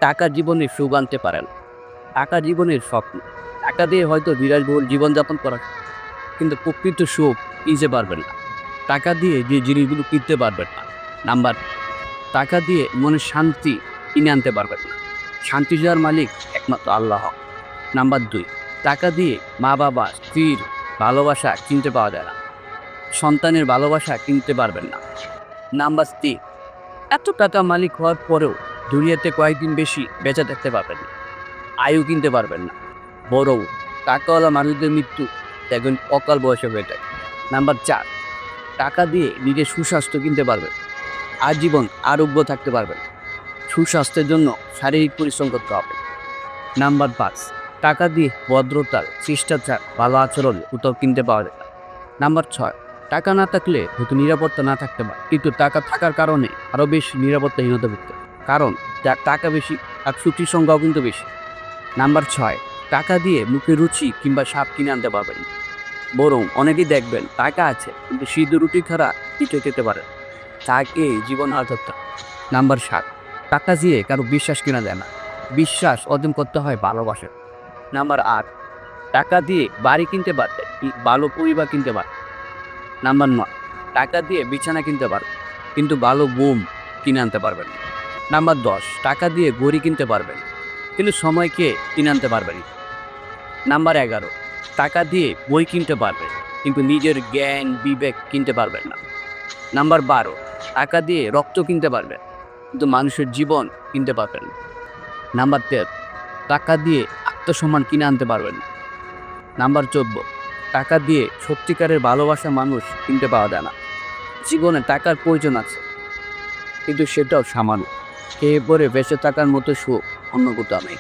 টাকা জীবনে সুখ আনতে পারে না। টাকা জীবনের স্বপ্ন। টাকা দিয়ে হয়তো বিলাসবহুল জীবনযাপন করা, কিন্তু প্রকৃত সুখ কিনতে পারবেন না। টাকা দিয়ে যে জিনিসগুলো কিনতে পারবেন না। নাম্বার, টাকা দিয়ে মনের শান্তি কিনে আনতে পারবেন না। শান্তি দেওয়ার মালিক একমাত্র আল্লাহ। নাম্বার ২, টাকা দিয়ে মা-বাবা, স্ত্রীর ভালোবাসা কিনতে পাওয়া যায় না। সন্তানের ভালোবাসা কিনতে পারবেন না। নাম্বার ৩, এত টাকা মালিক হওয়ার পরেও দুনিয়াতে কয়েকদিন বেশি বেঁচে থাকতে পারবেন না। আয়ু কিনতে পারবেন না। বরং টাকাওয়ালা মানুষদের মৃত্যু দেখবেন অকাল বয়সে হয়ে থাকে। নাম্বার ৪, টাকা দিয়ে নিজের সুস্বাস্থ্য কিনতে পারবেন, আজীবন আরোগ্য থাকতে পারবেন। সুস্বাস্থ্যের জন্য শারীরিক পরিশ্রম করতে হবে। নাম্বার ৫, টাকা দিয়ে ভদ্রতা, শিষ্টাচার, ভালো আচরণ কোথাও কিনতে পাওয়া যায় না। নাম্বার ৬, টাকা না থাকলে হয়তো নিরাপত্তা না থাকতে পারে, কিন্তু টাকা থাকার কারণে আরও বেশি নিরাপত্তাহীনতা ভুগতে হয়। কারণ যার টাকা বেশি তার সুখীর সংখ্যাও কিন্তু বেশি। নাম্বার ৬, টাকা দিয়ে মুখে রুচি কিংবা স্বাদ কিনে আনতে পারবেন না। বরং অনেকেই দেখবেন টাকা আছে কিন্তু সিদ্ধ রুটি ছাড়া কিছু খেতে পারে না। তাকে জীবন আর্থতা। নাম্বার ৭, টাকা দিয়ে কারো বিশ্বাস কেনা যায় না। বিশ্বাস অর্জন করতে হয় ভালোবাসা। নাম্বার ৮, টাকা দিয়ে বাড়ি কিনতে পারবে, ভালো পরিবার কিনতে পারবে। নাম্বার ৯, টাকা দিয়ে বিছানা কিনতে পারবে, কিন্তু ভালো ঘুম কিনে আনতে পারবেন না। নাম্বার ১০, টাকা দিয়ে ঘড়ি কিনতে পারবেন, কিন্তু সময়কে কিনে আনতে পারবেন না। নাম্বার ১১, টাকা দিয়ে বই কিনতে পারবেন, কিন্তু নিজের জ্ঞান বিবেক কিনতে পারবেন না। নাম্বার ১২, টাকা দিয়ে রক্ত কিনতে পারবেন, কিন্তু মানুষের জীবন কিনতে পারবেন না। নাম্বার ১৩, টাকা দিয়ে আত্মসম্মান কিনে আনতে পারবেন না। নাম্বার ১৪, টাকা দিয়ে সত্যিকারের ভালোবাসা মানুষ কিনতে পাওয়া যায় না। জীবনে টাকার প্রয়োজন আছে, কিন্তু সেটাও সামান্য। খেয়ে পরে বেঁচে থাকার মতো সুখ অন্য কোথাও নেই।